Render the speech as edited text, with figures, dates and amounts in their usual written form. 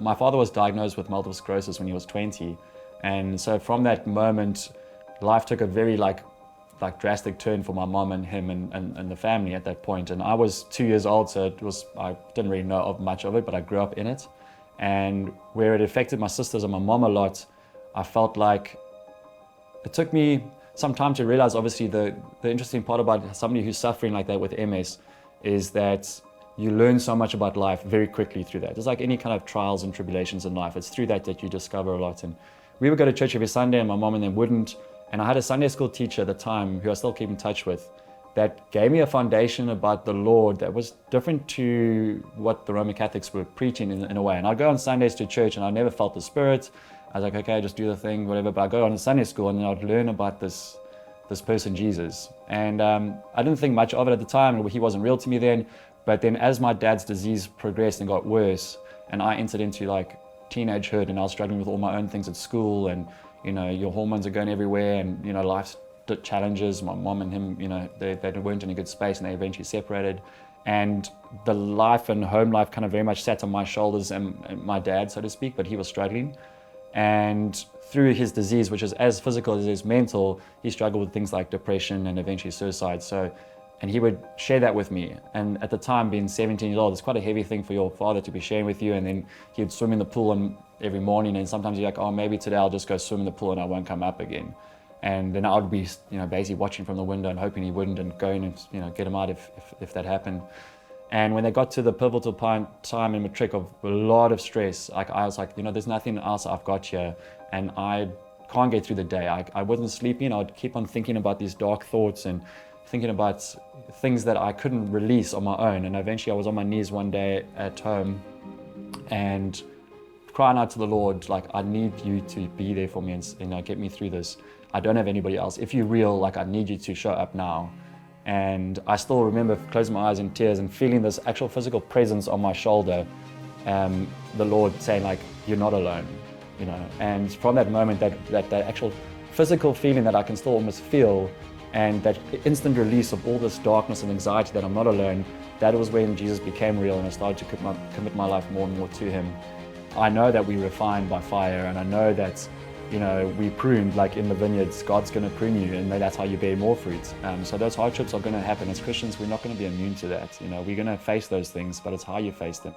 my father was diagnosed with multiple sclerosis when he was 20. And so from that moment, life took a very drastic turn for my mom and him and the family at that point. And I was 2 years old, so I didn't really know of much of it, but I grew up in it. And where it affected my sisters and my mom a lot, I felt like it took me some time to realize, obviously, the interesting part about somebody who's suffering like that with MS is that you learn so much about life very quickly through that. It's like any kind of trials and tribulations in life. It's through that you discover a lot. And we would go to church every Sunday, and my mom and them wouldn't. And I had a Sunday school teacher at the time, who I still keep in touch with, that gave me a foundation about the Lord that was different to what the Roman Catholics were preaching in a way. And I'd go on Sundays to church, and I never felt the Spirit. I was like, okay, just do the thing, whatever. But I'd go on to Sunday school, and then I'd learn about this person, Jesus. And I didn't think much of it at the time. He wasn't real to me then. But then as my dad's disease progressed and got worse, and I entered into like teenagehood, and I was struggling with all my own things at school, and your hormones are going everywhere, and life's challenges. My mom and him, they weren't in a good space, and they eventually separated. And the life and home life kind of very much sat on my shoulders and my dad, so to speak, but he was struggling. And through his disease, which is as physical as it is mental, he struggled with things like depression and eventually suicide. And he would share that with me. And at the time, being 17 years old, it's quite a heavy thing for your father to be sharing with you. And then he'd swim in the pool every morning, and sometimes you're like, oh, maybe today I'll just go swim in the pool and I won't come up again. And then I would be, basically watching from the window and hoping he wouldn't, and going and, get him out if that happened. And when they got to the pivotal time in matric of a lot of stress, I was like, there's nothing else I've got here, and I can't get through the day. I wasn't sleeping. I would keep on thinking about these dark thoughts and thinking about things that I couldn't release on my own. And eventually I was on my knees one day at home and crying out to the Lord, like, I need you to be there for me and get me through this. I don't have anybody else. If you're real, I need you to show up now. And I still remember closing my eyes in tears and feeling this actual physical presence on my shoulder, the Lord saying, like, you're not alone, And from that moment, that actual physical feeling that I can still almost feel, and that instant release of all this darkness and anxiety that I'm not alone, that was when Jesus became real, and I started to commit my life more and more to him. I know that we refine by fire, and I know that we pruned, like in the vineyards. God's going to prune you, and that's how you bear more fruit. So those hardships are going to happen. As Christians, we're not going to be immune to that. We're going to face those things, but it's how you face them.